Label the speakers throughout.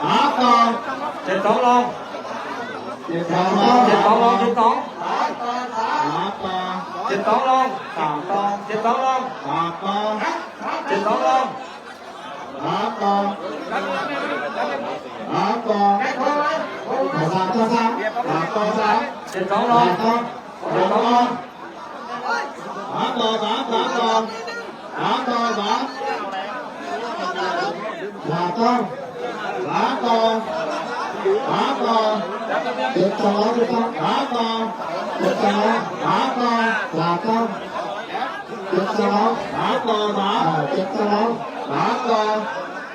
Speaker 1: หาต่อ
Speaker 2: 72ลง72ลง72
Speaker 1: หาต่อ
Speaker 2: 72ลง3ตอง72ลง
Speaker 1: หาต่อ
Speaker 2: 72ลง
Speaker 1: หาต่อหาต่อสามต่อสามหาต่อสาม
Speaker 2: 72ลง
Speaker 1: 72ลงหาต่อสามหาต่อหาต่อสามหาต่อหาต่อหาต่อ72หาต่อ72หาต่อหาต่อ72หาต่อสาม72หาต่อ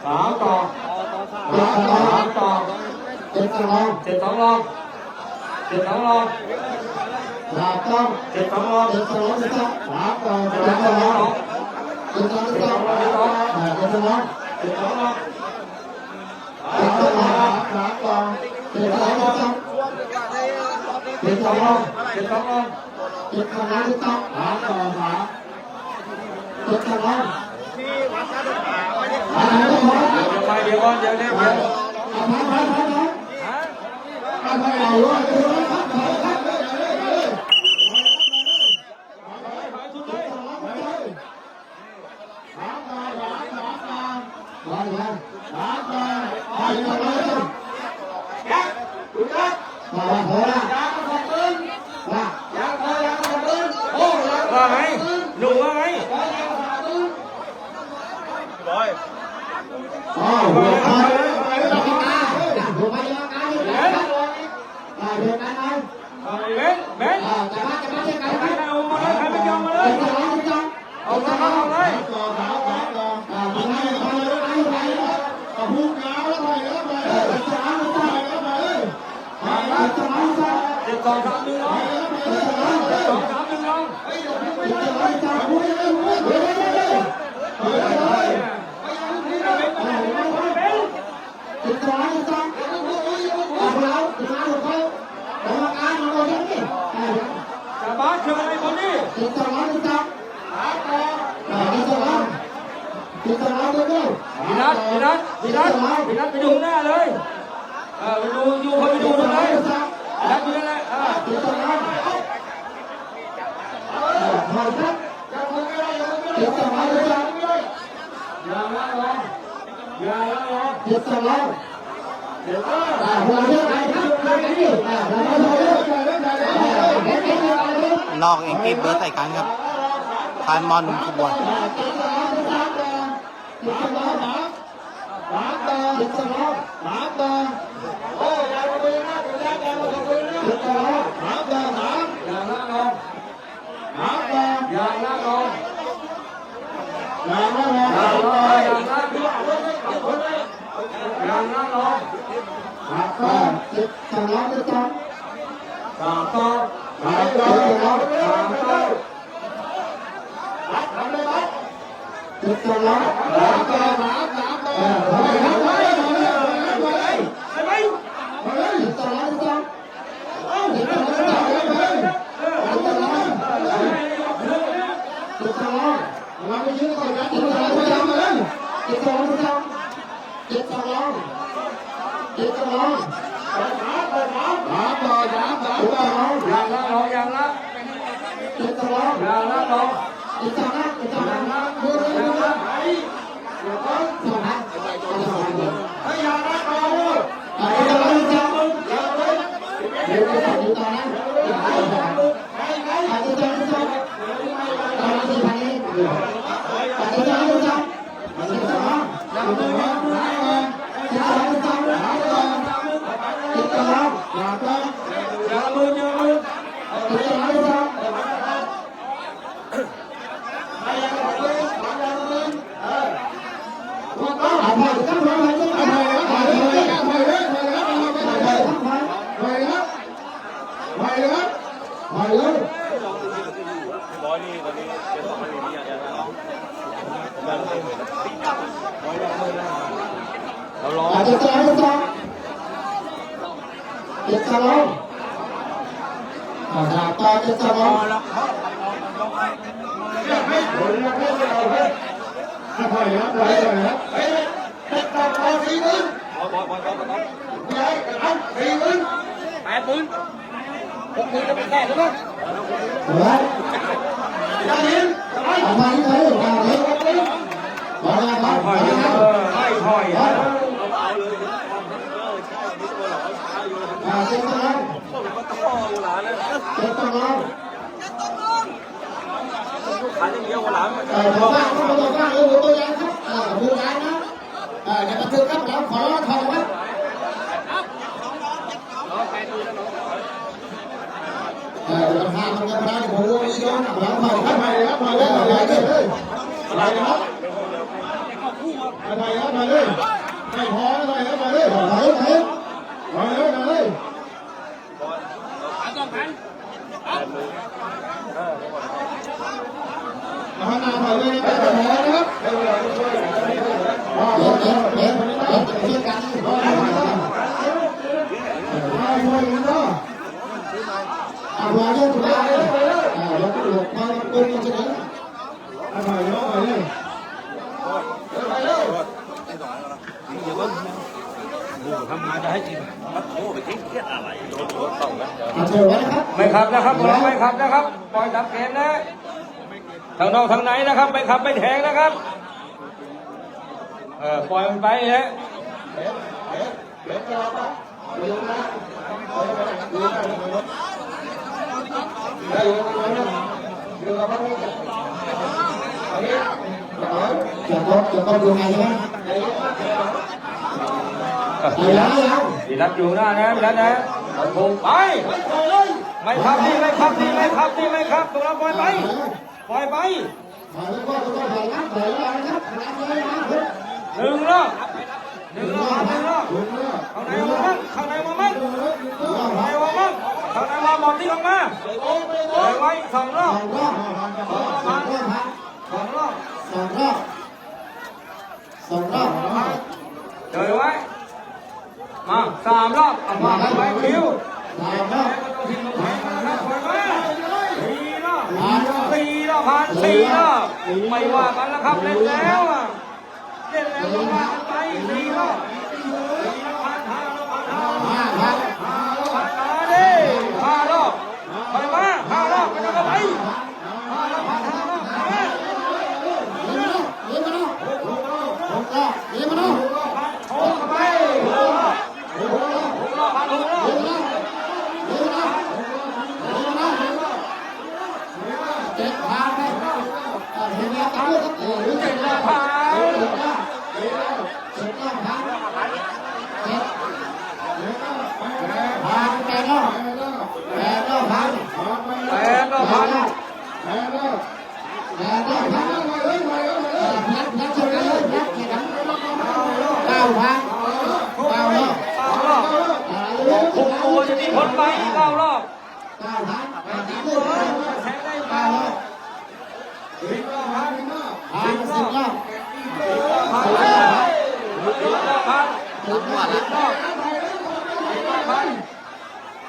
Speaker 2: 3ต่อ3ต่อ72ลง72ลง
Speaker 1: หาต่อ
Speaker 2: 72ลง
Speaker 1: หาต่อ
Speaker 2: 72ลง
Speaker 1: 72ลง
Speaker 2: เดี๋ยวก่อนเดี๋ยวว่าไงหนูว่าไงเบนเอามาเลยใครไม่ยอมมาเลยเอาเลย7231ลง7231ลงบาสเชิญอะไรคนนี้พี่นัทไปดูหน้าเลยไปดูอยู่คนไปดูตรงไหนพี่นัทอยู่นั่นแหละ
Speaker 3: ลอกเองเก็บเบอร์ใส่กันครับทานมอนขบวนเรารอ
Speaker 1: ไป เอามาที่ไหนเอามาเลยมาเลยครับ
Speaker 2: ถอยไม่ถอย
Speaker 1: เจ็บตัวเราเจ็บตัวเราตัวบ้างตัวบ้างตัวใหญ่ครับมือใหญ่นะอย่ามาถึงครับเราขอร้องเขาครับราคามันก็ได้ผมว่าไม่ย้อนหลังใหม่ครับใหม่ครับใหม่เลยใหม่เลยอะไรครับอะไรครับมาเลยไม่พออะไรครับมาเลยมาเลยมาเลยมาเลยมาหน้ามาเลยไม่พอนะครับเดี๋ยวเชื่อกันไม่พออยู่เนาะเอาไว้เรื่องสุดท้ายเราหลบมาตุ้มจะได้เอาไปเนาะไปเลยไปเลย
Speaker 2: ทำงานจะให้จริง
Speaker 1: เอาเชิญไว้นะครับ
Speaker 2: ไม่ขับนะครับเราไม่ขับนะครับปล่อยตามเกมนะทางนอกทางไหนนะครับไม่ขับไม่แทงนะครับปล่อยมันไปฮะ
Speaker 1: จะต้องดูไงใช่ไหม
Speaker 2: ดีรัดอยู่หน้านะดีรัดนะถูกไปไม่ขับดีไม่ขับดีไม่ขับดีไม่ขับตัวเราปล่อยไปปล่อยไปหนึ่งรอบหนึ่งรอบหนึ่งรอบข้างในมามั่งข้างในมามั่งข้างในมามั่งข้างในมาหมดที่ลงมาเลยไว้สองรอบสองรอบเลยไว้มาสามรอบเอามาไว้คิวสี่รอบผ่านสี่รอบไม่ว่ากันแล้วครับเล่นแล้วอ่ะเล่นแล้วก็ว่ากันไปสี่รอบผ่านห้ารอบผ่านห้ารอบผ่านมาดิ5 รอบไปมา5 รอบไปแล้วก็ไป5 รอบผ่าน5 รอบมาโอ้เข้าไป6 รอบผ่าน6 รอบ
Speaker 1: เจ็ดพันเห็นแล้วครับ
Speaker 2: 7 รอบผ่านคุมตัวจะมีคนไป9 รอบแทงได้9 รอบ10 รอบผ่าน10 รอบผ่าน10 รอบผ่าน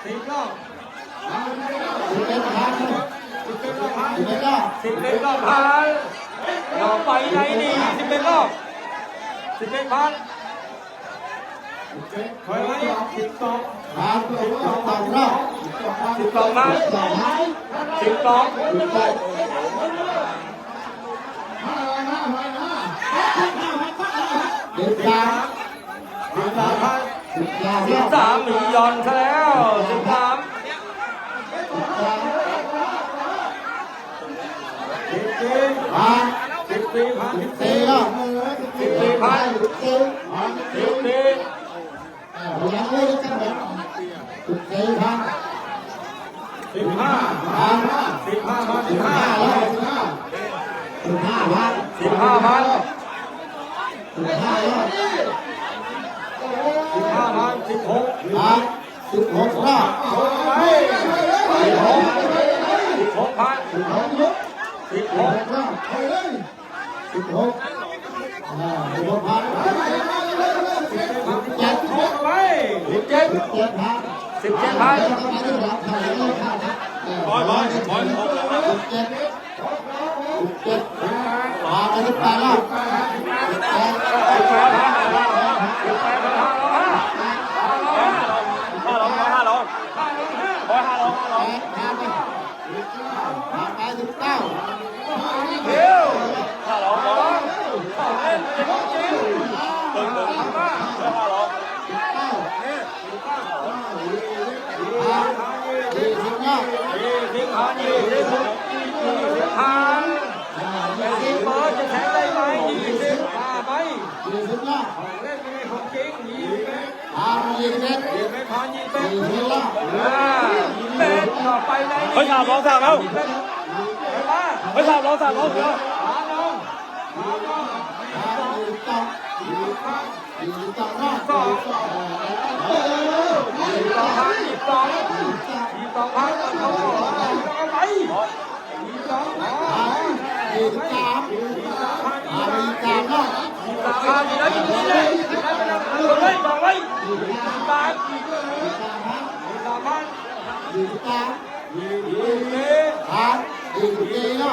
Speaker 2: 10 รอบ10 รอบผ่าน10 รอบ11 รอบผ่านเราไปไหนดี11 รอบ11 ผ่านถอยไว้12 ผ่าน12 ผ่าน12 ผ่าน13มีย่อนซะแล้ว13 14 ผ่าน14 รอบ14 ผ่าน14
Speaker 1: ยังไม่ได้กันแบบ14 พัน
Speaker 2: 15 ผ่าน15 ผ่าน15
Speaker 1: พัน
Speaker 2: 15 ผ่าน
Speaker 1: 15 พัน
Speaker 2: 15 ผ่าน16
Speaker 1: พัน16 รอบ
Speaker 2: ไป16 ผ่าน16
Speaker 1: รอบไปเลย16พัน
Speaker 2: 17 ไป17
Speaker 1: พัน
Speaker 2: 17 ผ่าน
Speaker 1: บอย17ผ่านไป18 รอบ
Speaker 2: 18 ผ่าน 20,000 20,000แต่ที่เบิร์ดจะแทงได้ไหม20มาไป
Speaker 1: 20ละ
Speaker 2: ของเล่นไม่ได้ของจริง20
Speaker 1: 20
Speaker 2: ไม่ผ่าน20
Speaker 1: 20ละ
Speaker 2: 20ต่อไปใน
Speaker 4: เฮ้ยสามร้องสามแล้ว
Speaker 2: ไปมา
Speaker 4: เฮ้ยสามร้องสามร้องเดี๋ยว
Speaker 2: หาน้องหาน้อง
Speaker 1: 22ละ
Speaker 2: 22,000 22,000เอาไป22
Speaker 1: 23ละ
Speaker 2: 23อยู่แล้วอยู่นี่เลยบอกเลยบอกเลย23
Speaker 1: 24ละ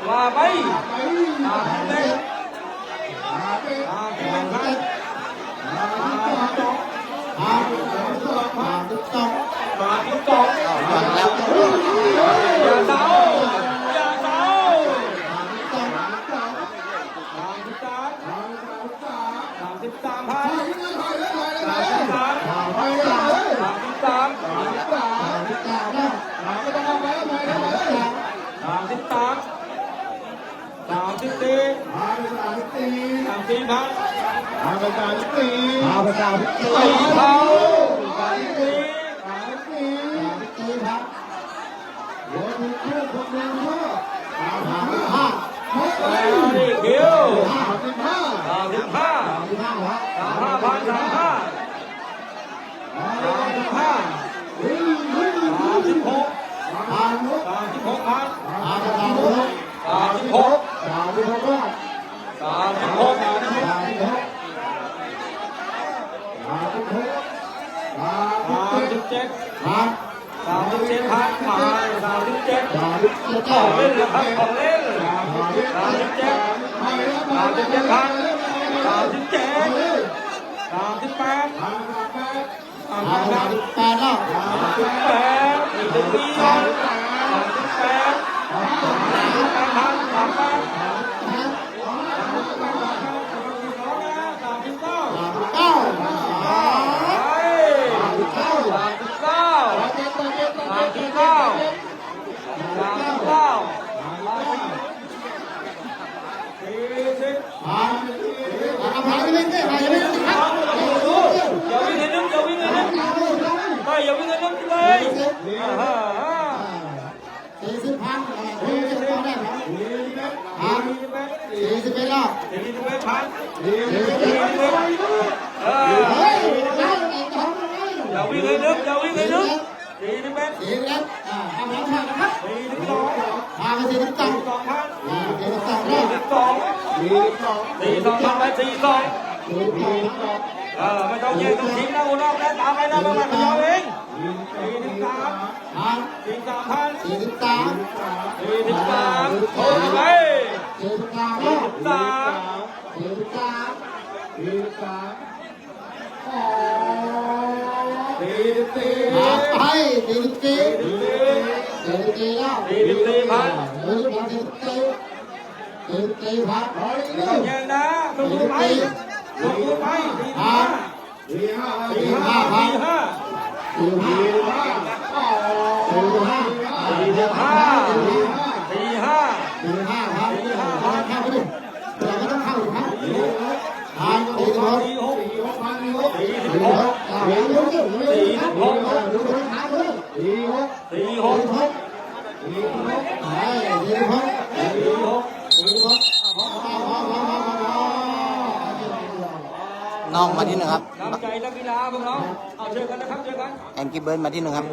Speaker 1: ว่าไปว่าไป
Speaker 2: ของเล่นนะครับของเล่นไม่ต้องแย่งต้องทิ้งนะอุณหภูมิแล้วตามไปนะประมาณเดียวเอง43โอ้ยไป43
Speaker 1: ไปตีลูกตีตีลูกตีแล้ว
Speaker 2: ตีตีพัน
Speaker 1: ตีลูกตีตีลูกตีพัก
Speaker 2: ต้องแย่งนะลงมือไปลงมือไปตีห้าตีห้าตีห้า
Speaker 1: ตีห้าตีห้าตีห้า
Speaker 2: ตีห้า
Speaker 1: ตีห้าครับเข้าไปดิเราก็ต้องเข้าอยู่ครับทางตีหก
Speaker 2: ตีหก
Speaker 1: ตีหกตีหกตีหกตีหกตีหก
Speaker 2: ตีหก
Speaker 3: นอกมาที่หนึ่งครับ
Speaker 2: น้ำใจนักกีฬาพวกเราเอาเจอกันนะครับเจอกัน
Speaker 3: แองกี้เบิร์ดมาที่หนึ่งครับ